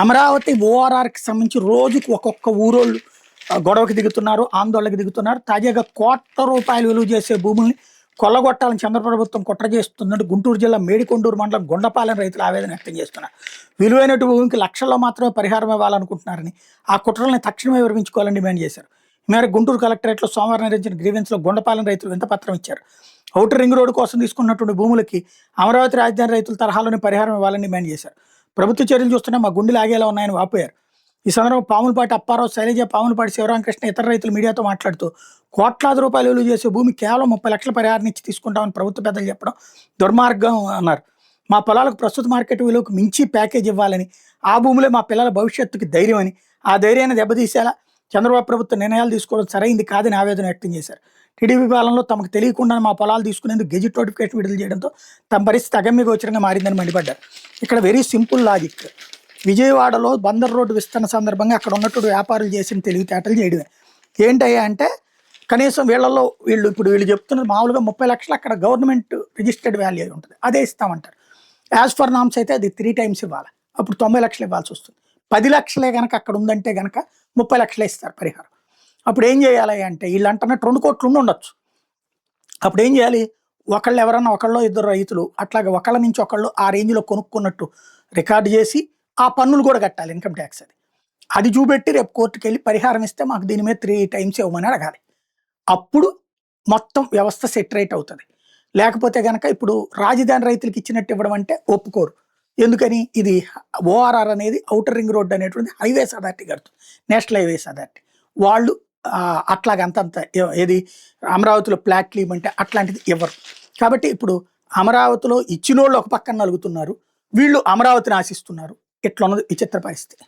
అమరావతి ఓఆర్ఆర్‌కి సంబంధించి రోజుకి ఒక్కొక్క ఊరోళ్ళు గొడవకి దిగుతున్నారు, ఆందోళనకి దిగుతున్నారు. తాజాగా ₹1,00,00,000 విలువ చేసే భూముల్ని కొల్లగొట్టాలని చంద్ర ప్రభుత్వం కుట్ర చేస్తుందంటూ గుంటూరు జిల్లా మేడికొండూరు మండలం గుండపాలెం రైతులు ఆవేదన వ్యక్తం చేస్తున్నారు. విలువైనటు భూమికి లక్షల్లో మాత్రమే పరిహారం ఇవ్వాలనుకుంటున్నారని, ఆ కుట్రల్ని తక్షణమే విరమించుకోవాలని డిమాండ్ చేశారు. ఈ మేరకు గుంటూరు కలెక్టరేట్‌లో సోమవారం నిర్వహించిన గ్రీవెన్స్‌లో గుండపాలెం రైతులు వినతిపత్రం ఇచ్చారు. ఔటర్ రింగ్ రోడ్డు కోసం తీసుకున్నటువంటి భూములకి అమరావతి రాజధాని రైతుల తరహాలోనే పరిహారం ఇవ్వాలని డిమాండ్ చేశారు. ప్రభుత్వ చర్యలు చూస్తున్నా మా గుండెలు ఆగేలా ఉన్నాయని వాపోయారు. ఈ సందర్భంగా పాములపాటి అప్పారావు, శైలజ, పాములపాటి శివరామకృష్ణ ఇతర రైతులు మీడియాతో మాట్లాడుతూ ₹1,00,00,000 విలువ చేసే భూమి కేవలం 30 లక్షల పరిహారం ఇచ్చి తీసుకుంటామని ప్రభుత్వ పెద్దలు చెప్పడం దుర్మార్గం అన్నారు. మా పొలాలకు ప్రస్తుత మార్కెట్ విలువకు మించి ప్యాకేజ్ ఇవ్వాలని, ఆ భూములే మా పిల్లల భవిష్యత్తుకి ధైర్యం అని, ఆ ధైర్యాన్ని దెబ్బతీసేలా చంద్రబాబు ప్రభుత్వం నిర్ణయాలు తీసుకోవడం సరైంది కాదని ఆవేదన వ్యక్తం చేశారు. టీడీపీ పాలనలో తమకు తెలియకుండానే మా పొలాలు తీసుకునేందుకు గెజిట్ నోటిఫికేషన్ విడుదల చేయడంతో తమ పరిస్థితి అగమ్యగోచరంగా మారిందని మండిపడ్డారు. ఇక్కడ వెరీ సింపుల్ లాజిక్. విజయవాడలో బందర్ రోడ్డు విస్తరణ సందర్భంగా అక్కడ ఉన్నటువంటి వ్యాపారులు చేసిన తెలివితేటలు చేయడమే. ఏంటయ్యా అంటే కనీసం వీళ్ళు చెప్తున్నది మామూలుగా 30 లక్షలు అక్కడ గవర్నమెంట్ రిజిస్టర్డ్ వాల్యూ అయి ఉంటుంది, అదే ఇస్తామంటారు. యాజ్ ఫర్ నామ్స్ అయితే అది 3 టైమ్స్ ఇవ్వాలి, అప్పుడు 90 లక్షలు ఇవ్వాల్సి వస్తుంది. 10 లక్షలే కనుక అక్కడ ఉందంటే కనుక 30 లక్షలే ఇస్తారు పరిహారం. అప్పుడు ఏం చేయాలి అంటే వీళ్ళు అంటున్నట్టు 2 కోట్లు ఉండొచ్చు. అప్పుడు ఏం చేయాలి, ఒకళ్ళో ఇద్దరు రైతులు అట్లాగే ఒకళ్ళ నుంచి ఒకళ్ళు ఆ రేంజ్లో కొనుక్కున్నట్టు రికార్డు చేసి ఆ పన్నులు కూడా కట్టాలి, ఇన్కమ్ ట్యాక్స్. అది చూపెట్టి రేపు కోర్టుకు వెళ్ళి పరిహారం ఇస్తే మాకు దీని మీద 3 టైమ్స్ ఇవ్వమని అడగాలి. అప్పుడు మొత్తం వ్యవస్థ సెట్ రైట్ అవుతుంది. లేకపోతే కనుక ఇప్పుడు రాజధాని రైతులకు ఇచ్చినట్టు ఇవ్వడం అంటే ఒప్పుకోరు. ఎందుకని, ఇది ఓఆర్ఆర్ అనేది ఔటర్ రింగ్ రోడ్ అనేటువంటి హైవేస్ అథారిటీ కడుతుంది, నేషనల్ హైవేస్ అథారిటీ. వాళ్ళు అట్లాగంతంత ఏది అమరావతిలో ప్లాట్లు ఇవ్వమంటే అట్లాంటిది ఇవ్వరు. కాబట్టి ఇప్పుడు అమరావతిలో ఇచ్చినోళ్ళు ఒక పక్కన నలుగుతున్నారు, వీళ్ళు అమరావతిని ఆశిస్తున్నారు. ఇట్లా ఉన్నది విచిత్ర పరిస్థితి.